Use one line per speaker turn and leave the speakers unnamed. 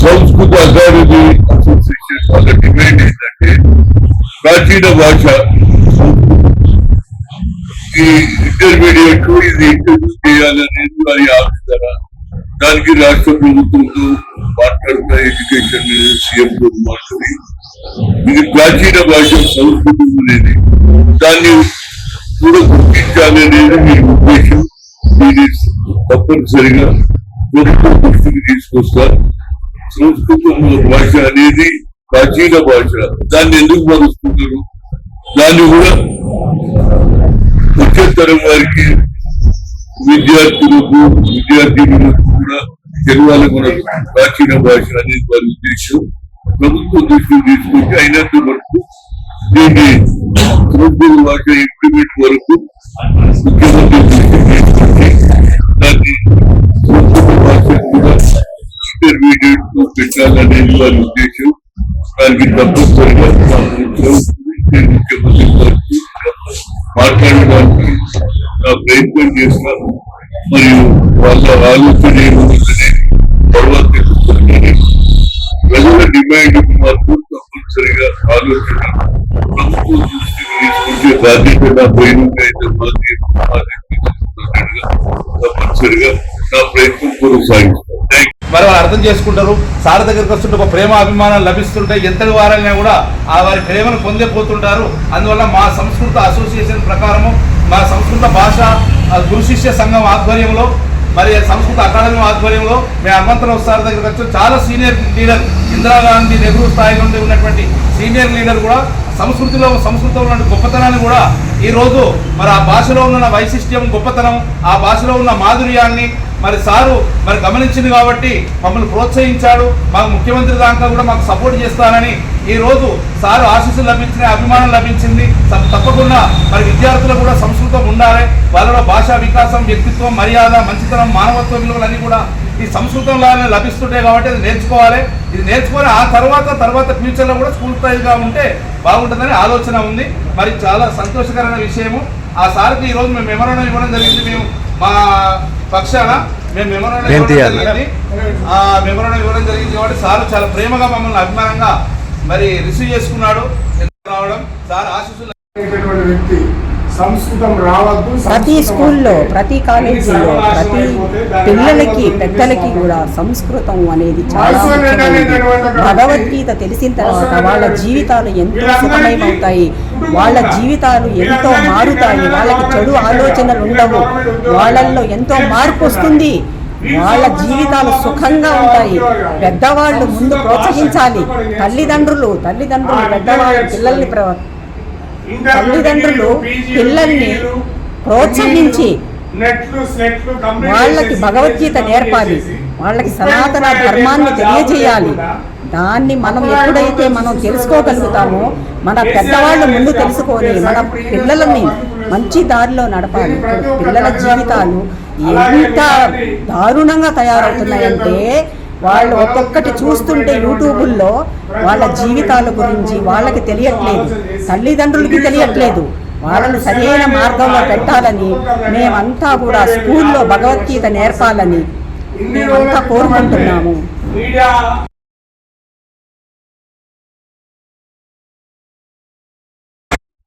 సంస్కృత academy association వాళ్ళ demand ఏంటంటే ప్రాచీన భాష ఈ ఇంటర్మీడియట్ ఇది ఇంట్రడ్యూస్ చేయాలనేది వారి ఆలోచన. దానికి రాష్ట్ర ప్రభుత్వంతో మాట్లాడుతున్న ఎడ్యుకేషన్ సీఎం తో మాట్లాడి ఇది ప్రాచీన భాష సంస్కృతం అనేది దాన్ని కూడా గుర్తించాలనేది మీ ఉద్దేశం. దీన్ని తప్పనిసరిగా ప్రభుత్వం దృష్టికి తీసుకొస్తారు. సంస్కృతం భాష అనేది ప్రాచీన భాష, దాన్ని ఎందుకు మరుస్తున్నారు? దాన్ని కూడా వచ్చే తరం వారికి విద్యార్థులకు కూడా తెలవాలి. మన ప్రాచీన భాష అనేది వారి ఉద్దేశం. ప్రభుత్వం దృష్టికి తీసుకొచ్చి అయినంత వరకు దీన్ని సంస్కృత భాష ఇంప్లిమెంట్ వరకు ముఖ్యమంత్రి దృష్టికి తీసుకొచ్చి దాన్ని సంస్కృత భాష కూడా ఇంటర్మీడియట్ కు పెట్టాలనేది వారి ఉద్దేశం. దానికి తప్పనిసరిగా ముఖ్యమంత్రి మాట్లాడడానికి నా ప్రయత్నం చేస్తాను. మరియు వాళ్ళ ఆలోచన ఏముందని తర్వాత తెలుసుకుంటే ప్రజల డిమాండ్ మాత్రం తప్పనిసరిగా ఆలోచన ప్రభుత్వం దృష్టికి తీసుకుంటే బాధ్యత నా బహిరంగ అయితే తప్పనిసరిగా నా ప్రయత్నం కొనసాగిస్తాను.
మరి వారు అర్థం చేసుకుంటారు. సార్ దగ్గరికి వస్తుంటే ఒక ప్రేమ అభిమానం లభిస్తుంటాయి. ఎంతటి వారంగా కూడా ఆ వారి ప్రేమను పొందిపోతుంటారు. అందువల్ల మా సంస్కృత అసోసియేషన్ ప్రకారము మా సంస్కృత భాష గురు శిష్య సంఘం ఆధ్వర్యంలో మరి సంస్కృత అకాడమీ ఆధ్వర్యంలో మేము హనుమంతరావు సార్ దగ్గరికి వచ్చి చాలా సీనియర్ లీడర్ ఇందిరాగాంధీ నెహ్రూ స్థాయి నుండి ఉన్నటువంటి సీనియర్ లీడర్ కూడా సంస్కృతంలో ఉన్న గొప్పతనాన్ని కూడా ఈరోజు మరి ఆ భాషలో ఉన్న వైశిష్ట్యం గొప్పతనం ఆ భాషలో ఉన్న మాధుర్యాన్ని మరి సారు మరి గమనించింది కాబట్టి మమ్మల్ని ప్రోత్సహించాడు. మాకు ముఖ్యమంత్రి దాకా కూడా మాకు సపోర్ట్ చేస్తానని ఈరోజు సారు ఆశీస్సులు లభించిన అభిమానం లభించింది. తప్పకుండా మరి విద్యార్థులకు కూడా సంస్కృతం ఉండాలి. వాళ్ళలో భాషా వికాసం వ్యక్తిత్వం మర్యాద మంచితనం మానవత్వ విలువలన్నీ కూడా ఈ సంస్కృతంలోనే లభిస్తుంటాయి కాబట్టి అది నేర్చుకోవాలి. ఇది నేర్చుకొని ఆ తర్వాత ఫ్యూచర్లో కూడా స్కూల్ స్థాయిగా ఉంటే బాగుంటుందని ఆలోచన ఉంది. మరి చాలా సంతోషకరమైన విషయము. ఆ సార్కి ఈరోజు మేము మెమోరాండం ఇవ్వడం జరిగింది. మేము మా పక్షాన మేము మెమోరాండం ఇవ్వడం జరిగింది కాబట్టి సార్ చాలా ప్రేమగా మమ్మల్ని అభిమానంగా మరి రిసీవ్ చేసుకున్నాడు. రావడం సార్ ఆశీస్సులు
వ్యక్తి సంస్కృతం రావద్దు.
ప్రతి స్కూల్లో ప్రతి కాలేజీలో ప్రతి పిల్లలకి పెద్దలకి కూడా సంస్కృతం అనేది చాలా ముఖ్యమైనది. భగవద్గీత తెలిసిన తర్వాత వాళ్ళ జీవితాలు ఎంతో సుఖమయమవుతాయి. వాళ్ళ జీవితాలు ఎంతో మారుతాయి. వాళ్ళకి చెడు ఆలోచనలు ఉండవు. వాళ్ళల్లో ఎంతో మార్పు వస్తుంది. వాళ్ళ జీవితాలు సుఖంగా ఉంటాయి. పెద్దవాళ్ళు ముందు ప్రోత్సహించాలి. తల్లిదండ్రులు పెద్దవాళ్ళు తల్లిదండ్రులు పిల్లల్ని ప్రోత్సహించి వాళ్ళకి భగవద్గీత నేర్పాలి. వాళ్ళకి సనాతన ధర్మాన్ని తెలియజేయాలి. దాన్ని మనం ఎప్పుడైతే మనం తెలుసుకోగలుగుతామో మన పెద్దవాళ్ళు ముందు తెలుసుకొని మన పిల్లలని మంచి దారిలో నడపాలి. పిల్లల జీవితాలు ఎంత దారుణంగా తయారవుతున్నాయంటే వాళ్ళు ఒక్కొక్కటి చూస్తుంటే యూట్యూబుల్లో వాళ్ళ జీవితాల గురించి వాళ్ళకి తెలియట్లేదు, తల్లిదండ్రులకి తెలియట్లేదు. వాళ్ళని సరైన మార్గంలో పెట్టాలని మేమంతా కూడా స్కూల్లో భగవద్గీత నేర్పాలని మేమంతా కోరుకుంటున్నాము.